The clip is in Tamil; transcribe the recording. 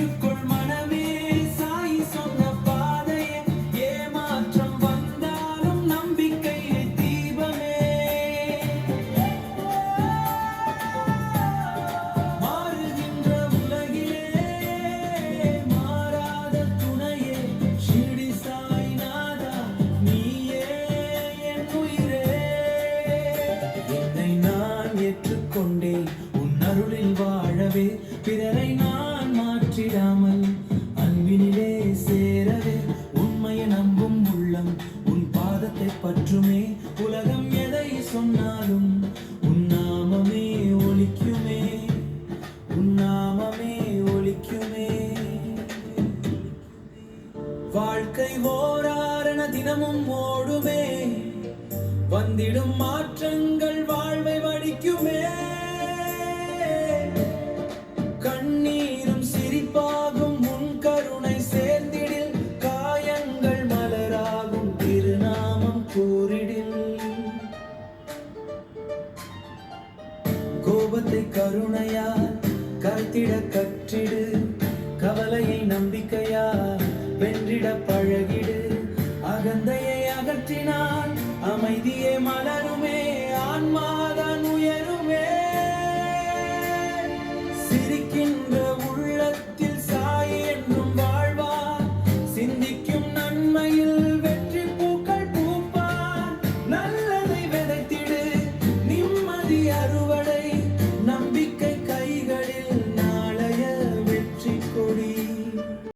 ஏற்றுக்கொள் மனமே சாய் சொன்ன பாதையே, ஏமாற்றம் வந்தாலும் நம்பிக்கை தீபமே. மாறுகின்ற உலகிலே மாறாத துணையே, ஷிர்டி சாய்நாதா நீயே என் உயிரே. என்னை நான் ஏற்றுக்கொண்டேன் உன் அருளில் வாழவே, பிறரை நான் மாற்றிடாமல் அன்பினிலே சேரவே. உண்மையை நம்பும் உள்ளம் உன் பாதத்தை பற்றுமே, உலகம் எதை சொன்னாலும் உன் நாமமே ஒலிக்குமே, உன் நாமமே ஒலிக்குமே. வாழ்க்கை ஓராரண தினமும் ஓடுமே, வந்திடும் மாற்றங்கள் வாழ்வை வடிக்குமே. கண்ணீரும் சிரிப்பாகும் உன் கருணை சேர்ந்திடில், காயங்கள் மலராகும் திருநாமம் கூறிடில். கோபத்தை கருணையால் கருத்திட கற்றிடு, கவலையை நம்பிக்கையால் வென்றிட பழகிடு. அகந்தையை அகற்றினால் அமைதியே மலருமே, ஆன்மா